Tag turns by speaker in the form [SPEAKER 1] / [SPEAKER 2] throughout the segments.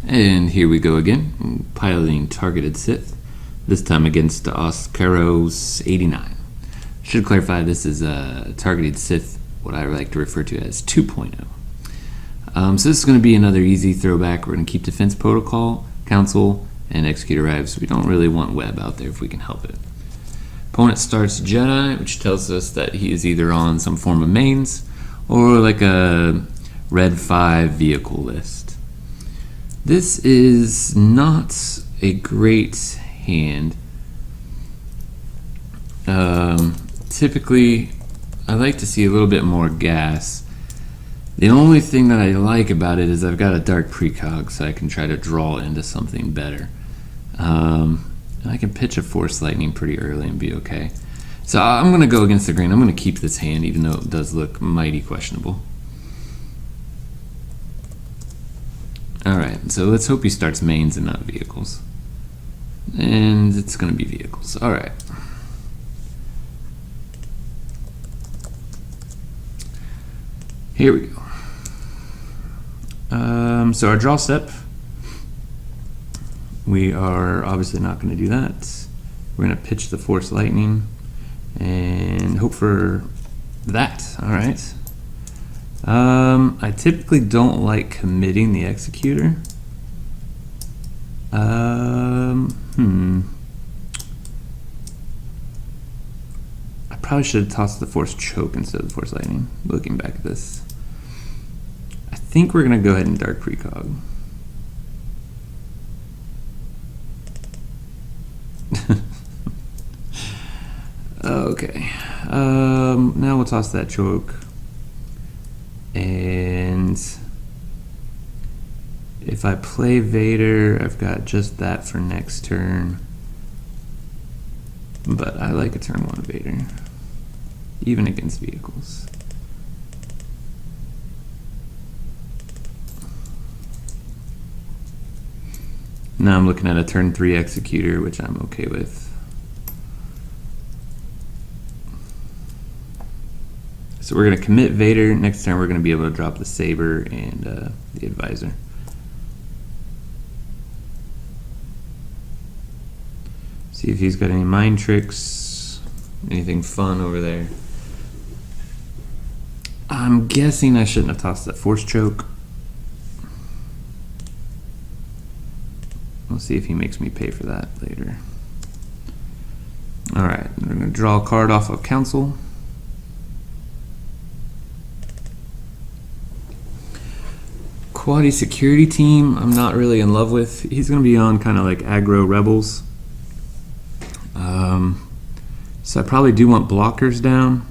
[SPEAKER 1] And here we go again, piloting targeted Sith, this time against Oscaros 89. Should clarify, this is a targeted Sith, what I like to refer to as 2.0. So this is going to be another easy throwback. We're going to keep Defense Protocol, Council, and Execute Arrives. We don't really want Web out there if we can help it. Opponent starts Jedi, which tells us that he is either on some form of mains or like a Red 5 vehicle list. This is not a great hand. Typically, I like to see a little bit more gas. The only thing that I like about it is I've got a dark precog, so I can try to draw into something better. And I can pitch a Force Lightning pretty early and be okay. So I'm going to go against the grain. I'm going to keep this hand, even though it does look mighty questionable. Alright, so let's hope he starts mains and not vehicles. And it's going to be vehicles. Alright. Here we go. So our draw step, we are obviously not going to do that. We're going to pitch the Force Lightning and hope for that. Alright. I typically don't like committing the Executor. I probably should have tossed the Force Choke instead of the Force Lightning, looking back at this. I think we're going to go ahead and Dark Precog. Okay. Now we'll toss that Choke. And if I play Vader, I've got just that for next turn. But I like a turn 1 Vader, even against vehicles. Now I'm looking at a turn 3 Executor, which I'm okay with. So we're going to commit Vader. Next turn we're going to be able to drop the Saber and the Advisor. See if he's got any mind tricks, anything fun over there. I'm guessing I shouldn't have tossed that Force Choke. We'll see if he makes me pay for that later. Alright, we're going to draw a card off of Council. Quality Security Team, I'm not really in love with. He's going to be on kind of like aggro rebels. So I probably do want blockers down.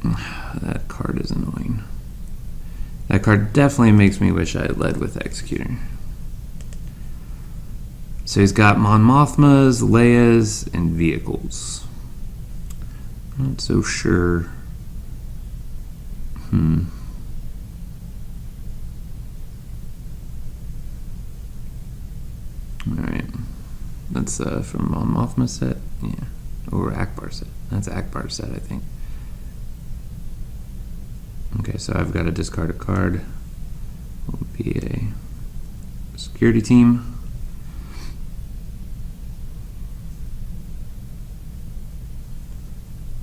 [SPEAKER 1] That card is annoying. That card definitely makes me wish I had led with Executor. So he's got Mon Mothmas, Leia's, and vehicles. Not so sure. Alright. That's from Mon Mothma set. Yeah. Or Akbar set. That's Akbar set, I think. Okay, so I've got to discard a card. Will be a security team.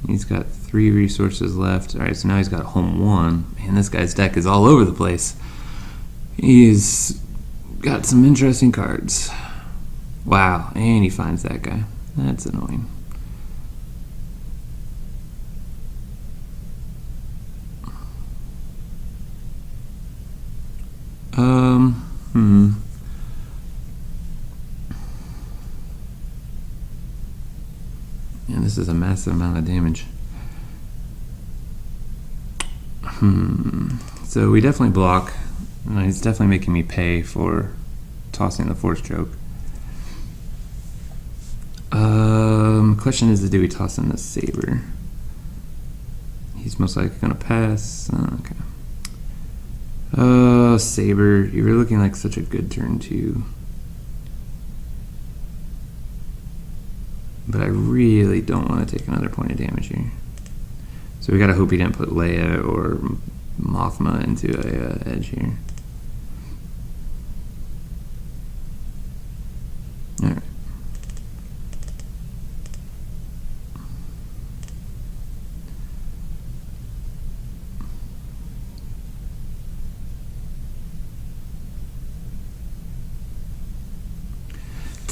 [SPEAKER 1] He's got 3 resources left. Alright, so now he's got home 1. Man, this guy's deck is all over the place. He's got some interesting cards. Wow, and he finds that guy. That's annoying. And this is a massive amount of damage. So we definitely block. He's definitely making me pay for tossing the Force Choke. Question is, do we toss in the Saber? He's most likely going to pass. Okay. Saber, you were looking like such a good turn 2. But I really don't want to take another point of damage here. So we gotta hope he didn't put Leia or Mothma into a edge here.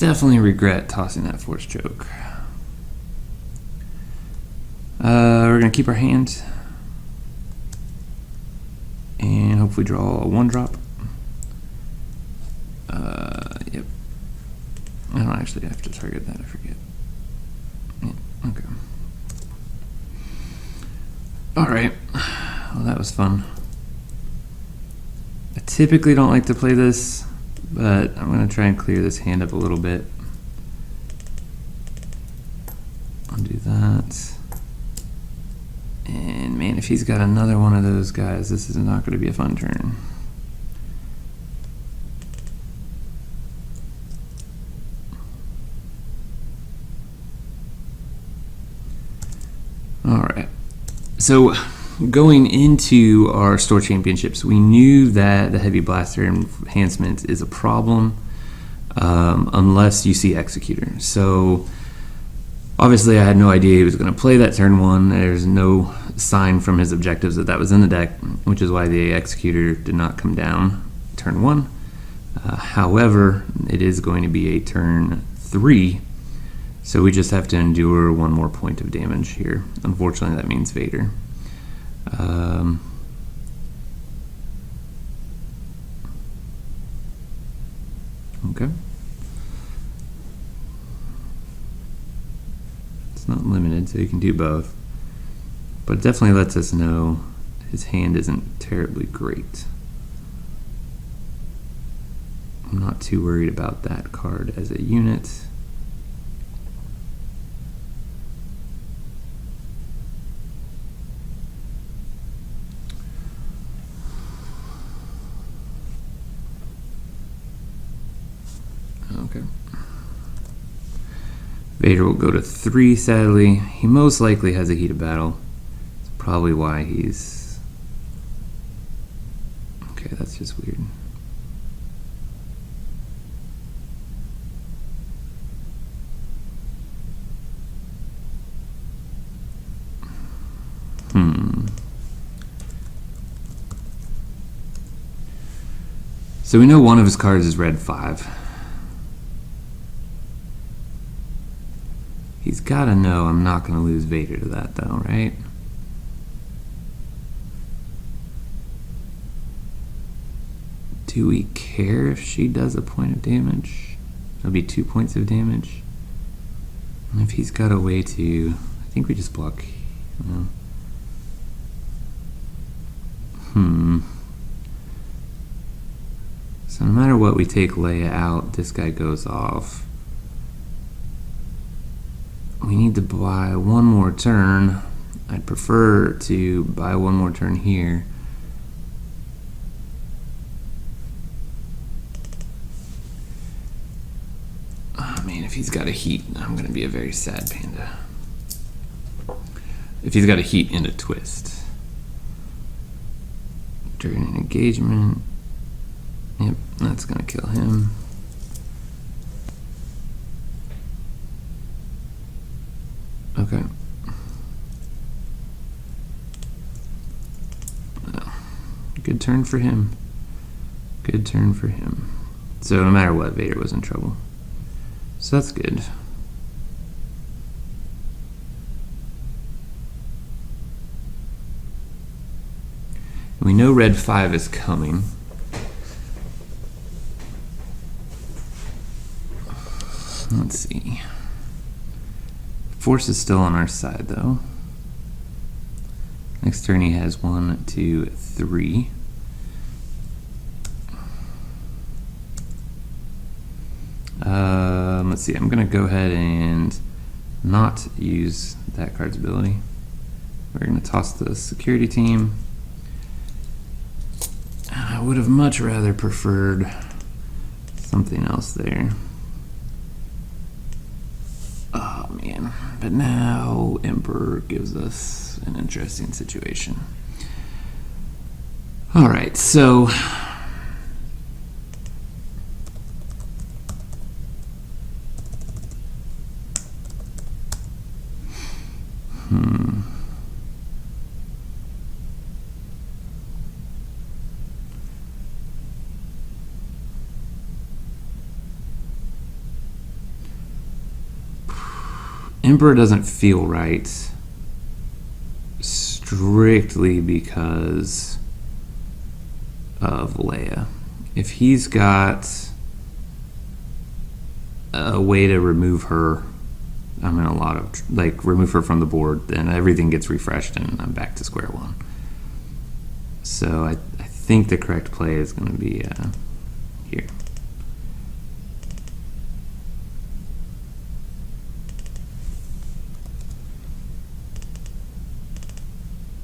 [SPEAKER 1] definitely regret tossing that Force Choke. We're going to keep our hand and hopefully draw a 1-drop. Yep. I don't actually have to target that, I forget. Yeah, okay. Alright, well that was fun. I typically don't like to play this, but I'm going to try and clear this hand up a little bit. I'll do that. And man, if he's got another one of those guys, this is not going to be a fun turn. Alright, so going into our store championships, we knew that the heavy blaster enhancement is a problem unless you see Executor. So obviously I had no idea he was going to play that turn 1. There's no sign from his objectives that that was in the deck, which is why the Executor did not come down turn 1. However, it is going to be a turn 3. So we just have to endure 1 more point of damage here. Unfortunately, that means Vader. Okay. It's not limited, so you can do both. But it definitely lets us know his hand isn't terribly great. I'm not too worried about that card as a unit. Okay. Vader will go to 3, sadly. He most likely has a heat of battle. That's probably why he's... Okay, that's just weird. So we know one of his cards is red 5. He's got to know I'm not going to lose Vader to that, though, right? Do we care if she does a point of damage? It'll be 2 points of damage. And if he's got a way to... I think we just block... So no matter what, we take Leia out, this guy goes off. We need to buy 1 more turn. I'd prefer to buy 1 more turn here. Oh man, if he's got a heat, I'm going to be a very sad panda. If he's got a heat and a twist. During an engagement. Yep, that's going to kill him. Okay. Good turn for him. Good turn for him. So no matter what, Vader was in trouble. So that's good. We know red 5 is coming. Let's see. Force is still on our side, though. Next turn he has 1, 2, 3. Let's see. I'm going to go ahead and not use that card's ability. We're going to toss the security team. I would have much rather preferred something else there. Oh man, but now Emperor gives us an interesting situation. Alright, so Emperor doesn't feel right strictly because of Leia. If he's got a way to remove her, I'm in a lot of, like, remove her from the board, then everything gets refreshed and I'm back to square one. So I think the correct play is going to be here.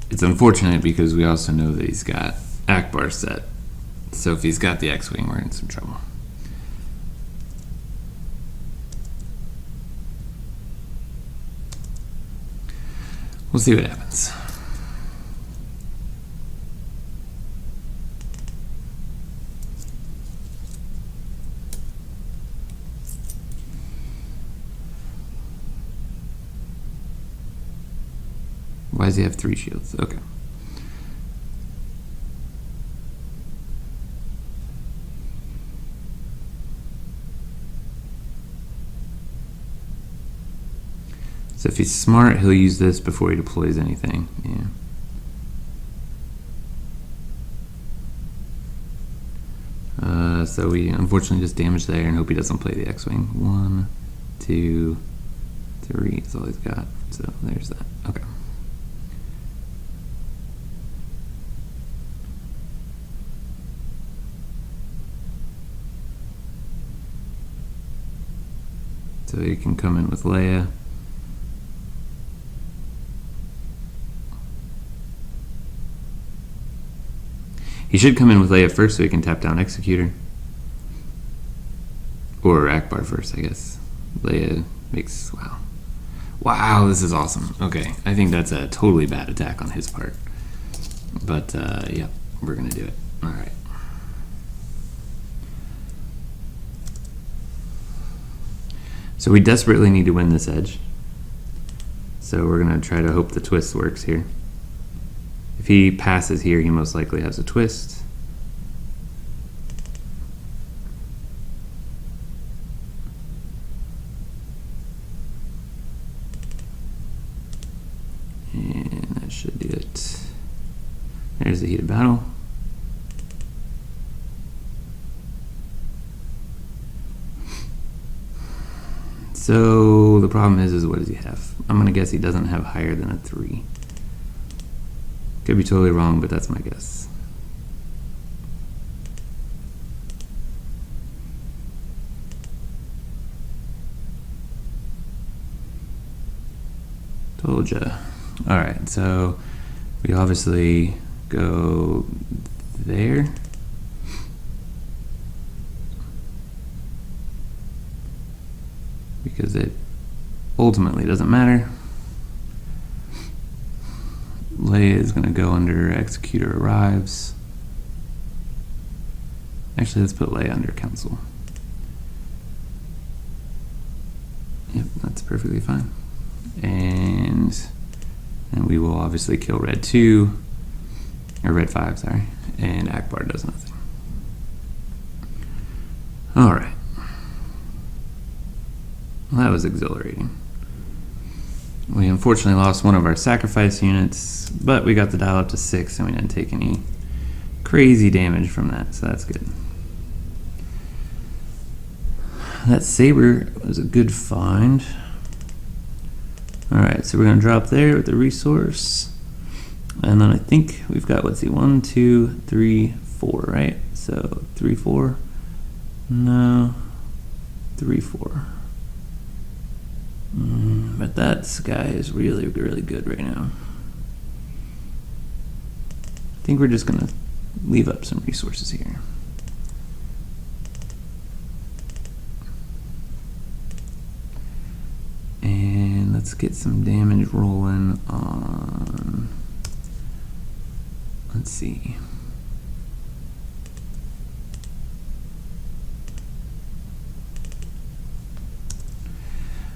[SPEAKER 1] It's unfortunate because we also know that he's got Akbar set. So if he's got the X-Wing, we're in some trouble. We'll see what happens. Why does he have 3 shields? Okay. So if he's smart, he'll use this before he deploys anything. Yeah. So we unfortunately just damage there and hope he doesn't play the X-Wing. 1, 2, 3 is all he's got. So there's that. Okay. So he can come in with Leia. He should come in with Leia first so he can tap down Executor. Or Akbar first, I guess. Leia makes... wow. Wow, this is awesome. Okay, I think that's a totally bad attack on his part. But, yeah, we're going to do it. Alright. So we desperately need to win this edge. So we're going to try to hope the twist works here. If he passes here, he most likely has a twist. And that should do it. There's the heated battle. So the problem is what does he have? I'm going to guess he doesn't have higher than a 3. Could be totally wrong, but that's my guess. Told ya. Alright, so we obviously go there. Because it ultimately doesn't matter. Leia is going to go under Executor Arrives. Actually, let's put Leia under Council. Yep, that's perfectly fine. And we will obviously kill Red 2, or Red 5, sorry, and Akbar does nothing. Alright. Well, that was exhilarating. We unfortunately lost one of our sacrifice units, but we got the dial up to 6 and we didn't take any crazy damage from that, so that's good. That saber was a good find. Alright, so we're going to drop there with the resource. And then I think we've got, let's see, 1, 2, 3, 4, right? So 3, 4. No. 3, 4. But that guy is really, really good right now. I think we're just going to leave up some resources here. And let's get some damage rolling on, let's see.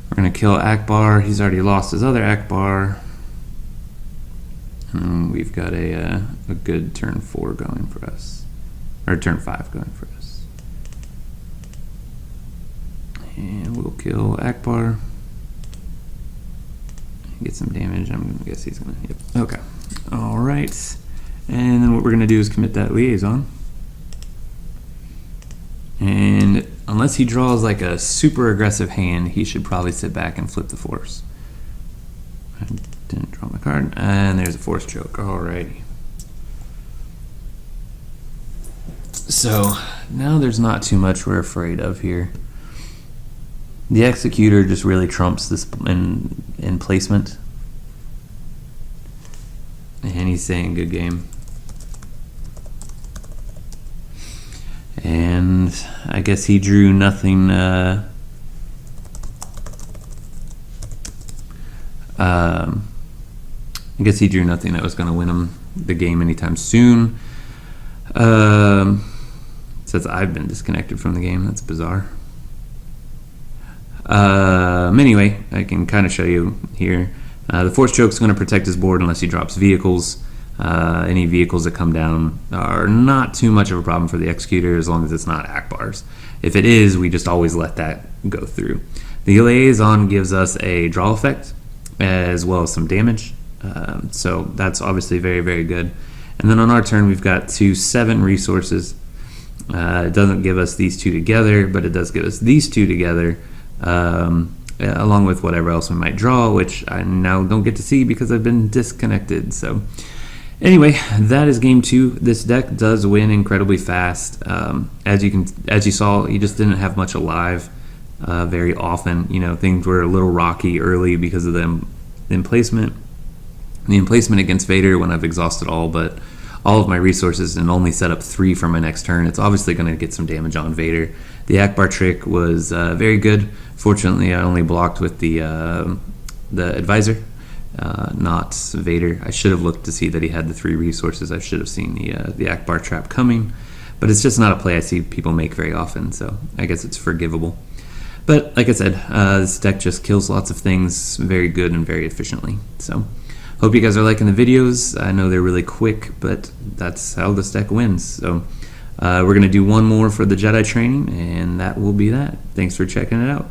[SPEAKER 1] We're going to kill Akbar. He's already lost his other Akbar. And we've got a good turn 4 going for us. Or turn 5 going for us. And we'll kill Akbar. get some damage. I'm gonna guess he's gonna. Yep. Okay. All right. And then what we're gonna do is commit that liaison. And unless he draws like a super aggressive hand, he should probably sit back and flip the force. I didn't draw my card, and there's a force choke. Alrighty. So now there's not too much we're afraid of here. The executor just really trumps this in placement, and he's saying good game. And I guess he drew nothing. I guess he drew nothing that was going to win him the game anytime soon. Says I've been disconnected from the game. That's bizarre. Anyway, I can kind of show you here. The force choke is going to protect his board unless he drops vehicles. Any vehicles that come down are not too much of a problem for the executor as long as it's not Akbars. If it is, we just always let that go through. The liaison gives us a draw effect as well as some damage. So that's obviously very, very good. And then on our turn, we've got 7 resources. It doesn't give us these 2 together, but it does give us these 2 together, along with whatever else we might draw, which I now don't get to see because I've been disconnected. So anyway, that is game 2. This deck does win incredibly fast. As you saw, he just didn't have much alive very often. You know, things were a little rocky early because of the emplacement. The emplacement against Vader when I've exhausted all of my resources and only set up 3 for my next turn, it's obviously going to get some damage on Vader. The Akbar trick was very good. Fortunately, I only blocked with the advisor, not Vader. I should have looked to see that he had the 3 resources. I should have seen the Akbar trap coming, but it's just not a play I see people make very often, so I guess it's forgivable. But like I said, this deck just kills lots of things very good and very efficiently. So hope you guys are liking the videos. I know they're really quick, but that's how this deck wins. So we're going to do one more for the Jedi training, and that will be that. Thanks for checking it out.